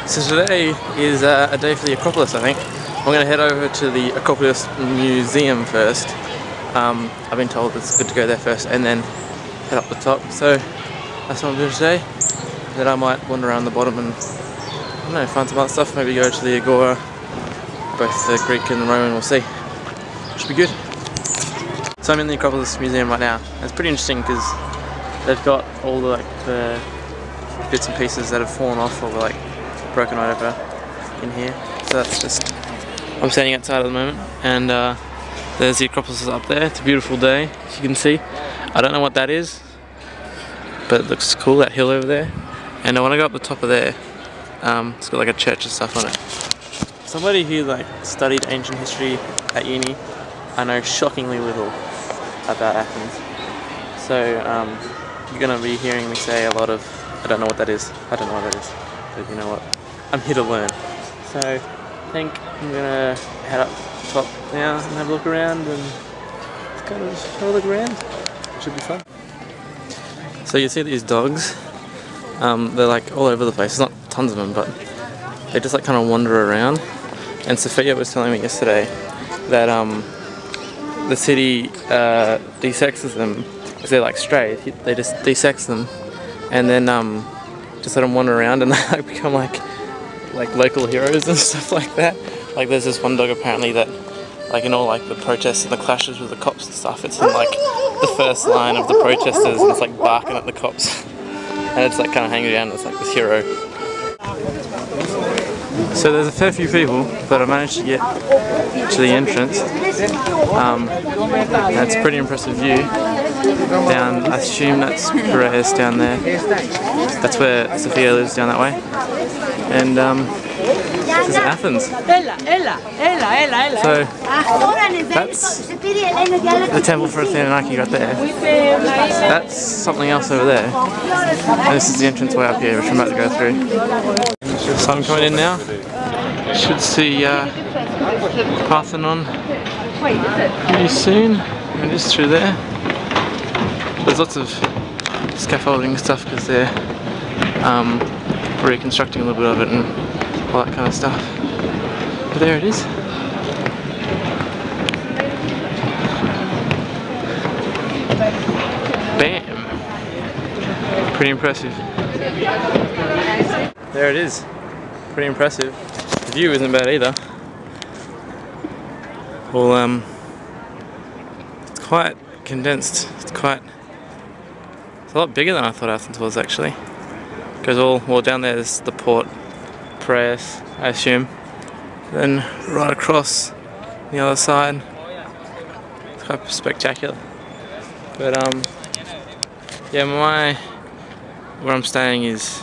So today is a day for the Acropolis, I think. I'm going to head over to the Acropolis Museum first. I've been told it's good to go there first and then head up the top. So that's what I'm doing today. Then I might wander around the bottom and, I don't know, find some other stuff. Maybe go to the Agora, both the Greek and the Roman, we'll see. Should be good. So I'm in the Acropolis Museum right now. It's pretty interesting because they've got all the bits and pieces that have fallen off or like broken over in here. So that's just, I'm standing outside at the moment and there's the Acropolis up there. It's a beautiful day, as you can see. I don't know what that is, but it looks cool, that hill over there. And when I go up the top of there, it's got like a church and stuff on it. Somebody who like studied ancient history at uni, I know shockingly little about Athens. So you're going to be hearing me say a lot of, I don't know what that is, I don't know what that is, but you know what, I'm here to learn. So I think I'm going to head up top now and have a look around and kind of have a look around. Should be fun. So you see these dogs, they're like all over the place. There's not tons of them, but they just like kind of wander around. And Sophia was telling me yesterday that the city desexes them because they're like stray. They just desex them and then just let them wander around and they like become like local heroes and stuff like that. Like there's this one dog apparently that like in all like the protests and the clashes with the cops and stuff, it's in like the first line of the protesters and it's like barking at the cops and it's like kind of hanging down. It's like this hero. So there's a fair few people, but I managed to get to the entrance. That's a pretty impressive view. Down, I assume that's Piraeus down there. That's where Sophia lives, down that way. And this is Athens. So that's the Temple for Athena right there. That's something else over there. And this is the entrance way up here, which I'm about to go through. So I'm coming in now. Should see Parthenon pretty soon. And just through there. There's lots of scaffolding stuff because they're reconstructing a little bit of it and all that kind of stuff. But there it is. Bam! Pretty impressive. There it is. Pretty impressive. The view isn't bad either. Well, it's quite condensed. It's a lot bigger than I thought Athens was actually. Goes all, well down there is the port, Piraeus, I assume. Then right across the other side, it's quite spectacular. But yeah, where I'm staying is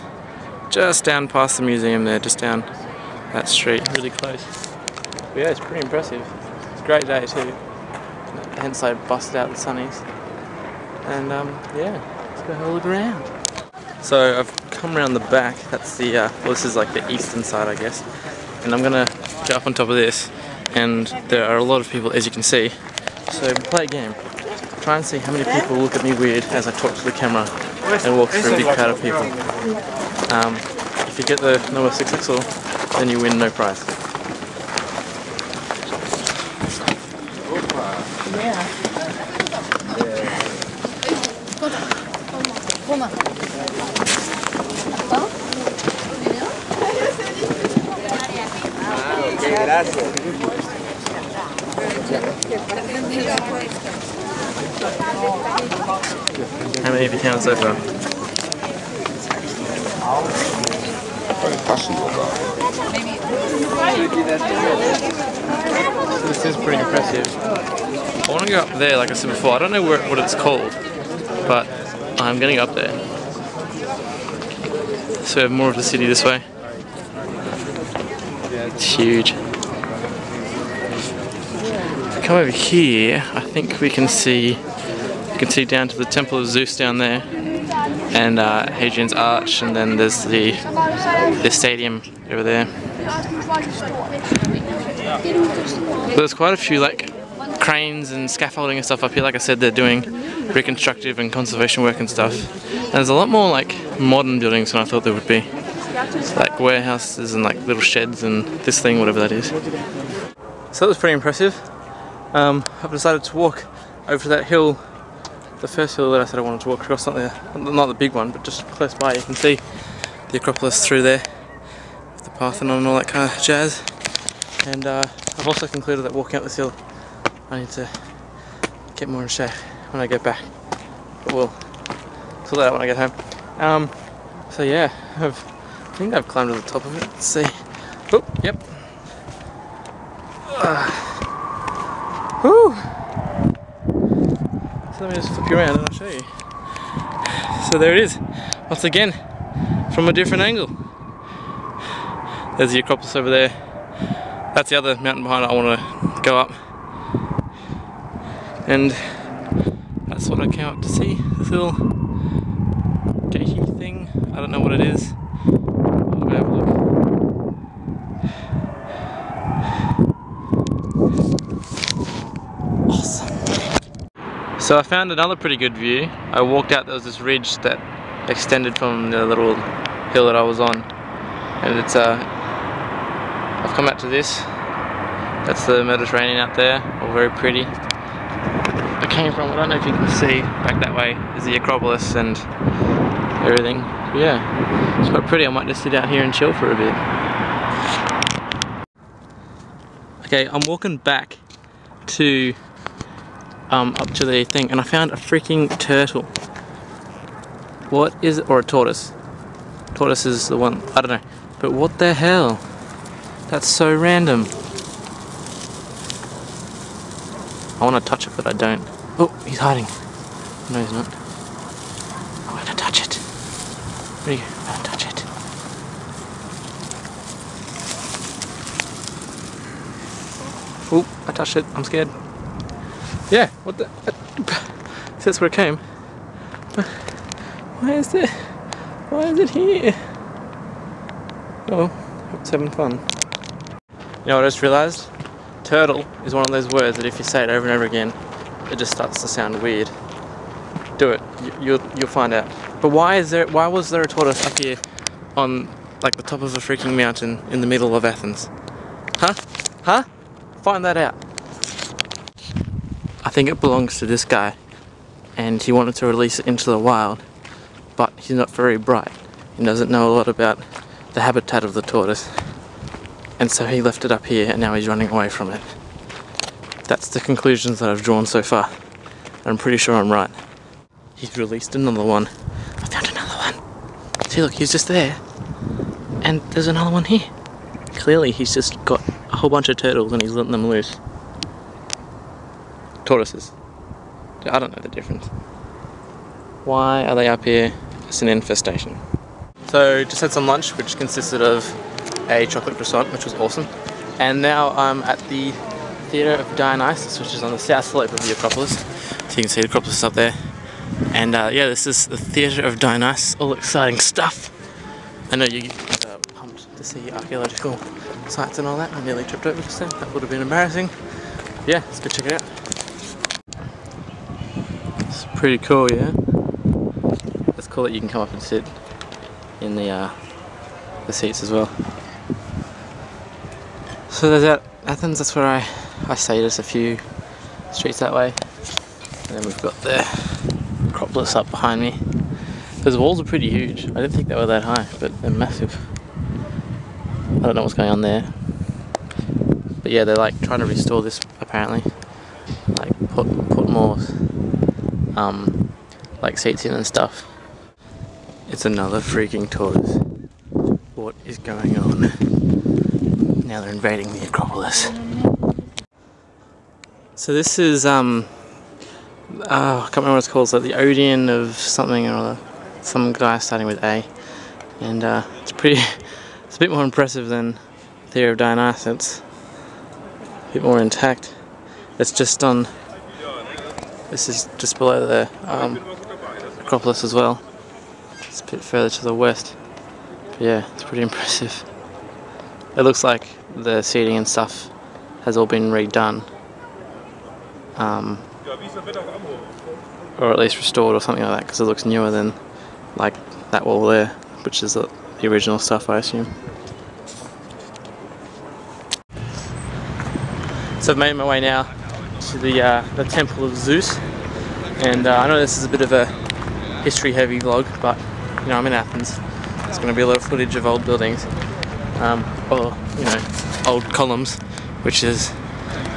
just down past the museum there, just down that street, really close. But yeah, it's pretty impressive. It's a great day too. Hence I busted out the sunnies. And yeah, let's go have a look around. So I've come around the back, that's the, well this is like the eastern side I guess. And I'm gonna get up on top of this. And there are a lot of people as you can see. So we'll play a game. Try and see how many people look at me weird as I talk to the camera and walk through a big crowd of people. If you get the number 6xl, then you win no prize. How many have you counted so far? So this is pretty impressive. I want to go up there like I said before. I don't know what it's called, but I'm going to go up there. So we have more of the city this way. It's huge. If we come over here, I think we can see down to the Temple of Zeus down there, and Hadrian's Arch, and then there's the stadium over there. There's quite a few like cranes and scaffolding and stuff up here. Like I said, they're doing reconstructive and conservation work and stuff. And there's a lot more like modern buildings than I thought there would be. like warehouses and like little sheds and this thing, whatever that is. So that was pretty impressive. I've decided to walk over to that hill, the first hill that I said I wanted to walk across, not the big one, but just close by. You can see the Acropolis through there, with the Parthenon and all that kind of jazz. And I've also concluded that walking up this hill, I need to get more in shape when I get back. But we'll sort that out when I get home. So yeah, I think I've climbed to the top of it. Let's see. Oh, yep. Whew. So let me just flip you around and I'll show you. So there it is, once again, from a different angle. There's the Acropolis over there. That's the other mountain behind it I want to go up. And that's what I came up to see, this little gatey thing. I don't know what it is. I'll go have a look. Awesome. So I found another pretty good view. I walked out, there was this ridge that extended from the little hill that I was on. And it's I've come out to this. That's the Mediterranean out there, all very pretty. I came from, I don't know if you can see, back that way is the Acropolis and everything. But yeah, it's quite pretty. I might just sit out here and chill for a bit. Okay, I'm walking back to up to the thing, and I found a freaking turtle. What is it? Or a tortoise. Tortoise is the one, I don't know. But what the hell? That's so random. I want to touch it, but I don't. Oh, he's hiding. No, he's not. I'm going to touch it. Where are you? I'm going to touch it. Oh, I touched it. I'm scared. Yeah, what the? So that's where it came. But why is it here? Oh, it's having fun. You know what I just realised? Turtle is one of those words that if you say it over and over again, it just starts to sound weird. Do it. You'll find out. But why was there a tortoise up here on like the top of a freaking mountain in the middle of Athens? Huh? Huh? Find that out. I think it belongs to this guy, and he wanted to release it into the wild, but he's not very bright. He doesn't know a lot about the habitat of the tortoise, and so he left it up here and now he's running away from it. That's the conclusions that I've drawn so far. I'm pretty sure I'm right. He's released another one. I found another one. See, look, he's just there, and there's another one here. Clearly he's just got a whole bunch of turtles and he's letting them loose. Tortoises. I don't know the difference. Why are they up here? It's an infestation. So just had some lunch, which consisted of a chocolate croissant, which was awesome. And now I'm at the Theatre of Dionysos, which is on the south slope of the Acropolis. So you can see the Acropolis is up there. And yeah, this is the Theatre of Dionysos, all exciting stuff. I know you get pumped to see archaeological sites and all that. I nearly tripped over just then. That would have been embarrassing. Yeah, let's go check it out. It's pretty cool, yeah? It's cool that you can come up and sit in the seats as well. So there's Athens, that's where I stayed, just a few streets that way. And then we've got the Acropolis up behind me. Those walls are pretty huge. I didn't think they were that high, but they're massive. I don't know what's going on there. But yeah, they're like trying to restore this apparently. Like put more like seats in and stuff. It's another freaking tortoise. What is going on? Now they're invading the Acropolis. So this is I can't remember what it's called. It's like the Odeon of something or other. Some guy starting with A. And it's a bit more impressive than Theatre of Dionysos. It's a bit more intact. It's just on, this is just below the Acropolis as well. It's a bit further to the west. But yeah, it's pretty impressive. It looks like the seating and stuff has all been redone. Or at least restored or something like that, because it looks newer than like that wall there, which is the original stuff, I assume. So I've made my way now to the Temple of Zeus, and I know this is a bit of a history-heavy vlog, but you know, I'm in Athens. There's going to be a lot of footage of old buildings, or you know, old columns, which is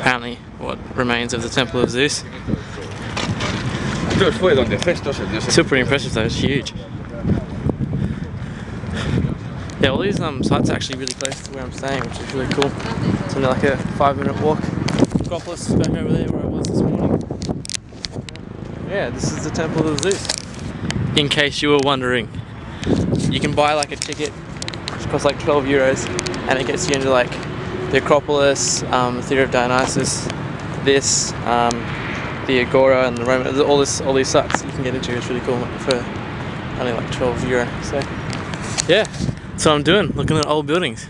apparently what remains of the Temple of Zeus. Still pretty impressive though, it's huge. Yeah, all these sites are actually really close to where I'm staying, which is really cool. It's only like a 5-minute walk. Acropolis is back over there where I was this morning. Yeah, this is the Temple of Zeus. In case you were wondering, you can buy like a ticket, which costs like 12 euros, and it gets you into like the Acropolis, the Theatre of Dionysos, this, the Agora, and the Roman, all these sites you can get into. It's really cool for only like 12 euro. So yeah, that's what I'm doing, looking at old buildings.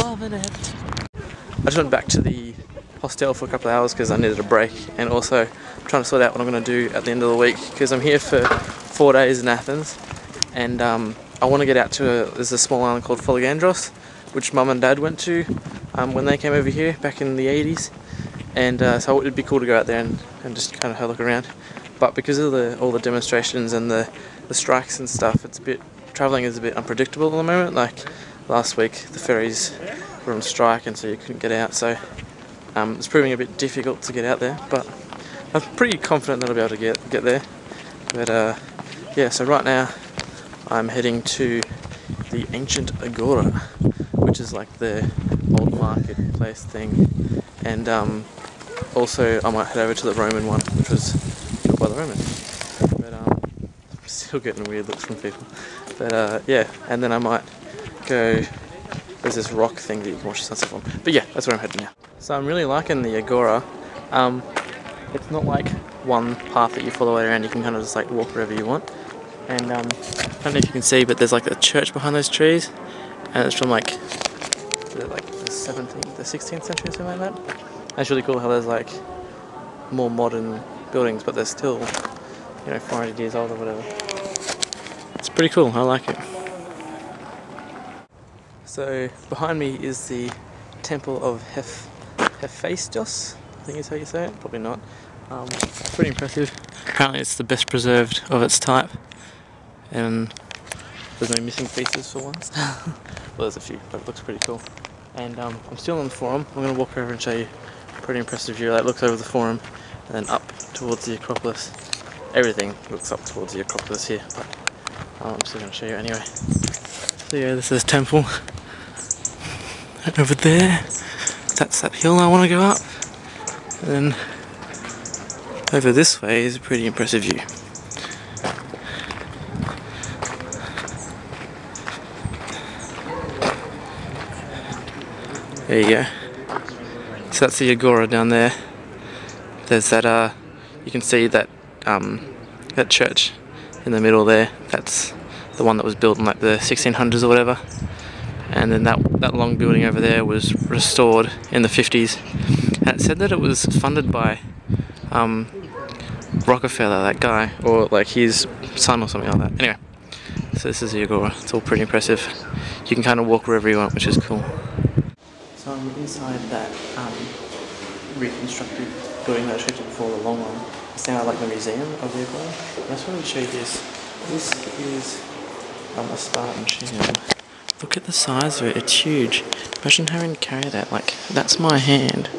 Loving it. I just went back to the hostel for a couple of hours because I needed a break, and also trying to sort out what I'm going to do at the end of the week, because I'm here for 4 days in Athens, and I want to get out to there's a small island called Foligandros, which Mum and Dad went to when they came over here back in the 80s, and so it'd be cool to go out there and just kind of have a look around. But because of all the demonstrations and the strikes and stuff, travelling is a bit unpredictable at the moment. Like last week the ferries were on strike, and so you couldn't get out, so it's proving a bit difficult to get out there, but I'm pretty confident that I'll be able to get there. But yeah, so right now I'm heading to the Ancient Agora, which is like the old marketplace thing, and also I might head over to the Roman one, which was built by the Romans. But I'm still getting weird looks from people. But yeah, and then I might go. There's this rock thing that you can watch the sunset from. But yeah, that's where I'm heading now. So I'm really liking the Agora. It's not like one path that you follow around. You can kind of just like walk wherever you want. And I don't know if you can see, but there's like a church behind those trees, and it's from like the 16th century or something like that. That's really cool how there's like more modern buildings, but they're still, you know, 400 years old or whatever. It's pretty cool. I like it. So behind me is the Temple of Hephaestus, I think is how you say it, probably not. Pretty impressive. Apparently it's the best preserved of its type, and there's no missing pieces for once. Well, there's a few, but it looks pretty cool. And I'm still on the Forum. I'm going to walk over and show you a pretty impressive view. It looks over the Forum and then up towards the Acropolis. Everything looks up towards the Acropolis here, but I'm still going to show you anyway. So yeah, this is Temple. Over there, that's that hill I want to go up, and then over this way is a pretty impressive view. There you go. So that's the Agora down there. There's that you can see that that church in the middle there. That's the one that was built in like the 1600s or whatever. And then that long building over there was restored in the 50s, and it said that it was funded by Rockefeller, that guy, or like his son or something like that. Anyway, so this is the Agora. It's all pretty impressive. You can kind of walk wherever you want, which is cool. So I'm inside that reconstructed building that I showed you before, the long one. It's now like the museum of the Agora. I just wanted to show you this. This is a Spartan shield. Look at the size of it, it's huge. Imagine having to carry that, like, that's my hand,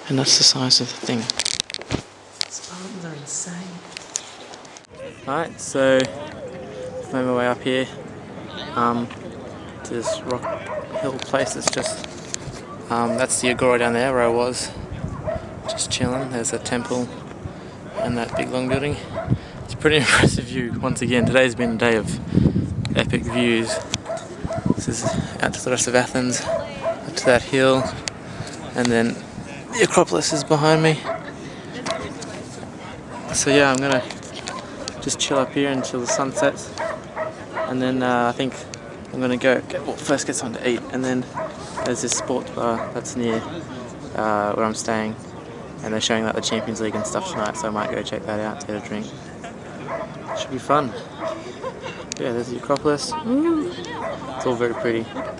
and that's the size of the thing. Spartans are insane. Alright, so, I've made my way up here, to this rock hill place that's just, that's the Agora down there where I was, just chilling. There's a temple, and that big long building. It's a pretty impressive view, once again. Today's been a day of epic views. This is out to the rest of Athens, up to that hill, and then the Acropolis is behind me. So yeah, I'm gonna just chill up here until the sun sets, and then I think I'm gonna go first get something to eat, and then there's this sports bar that's near where I'm staying, and they're showing like the Champions League and stuff tonight, so I might go check that out to get a drink. Should be fun. Yeah, there's the Acropolis. Ooh. It's all very pretty.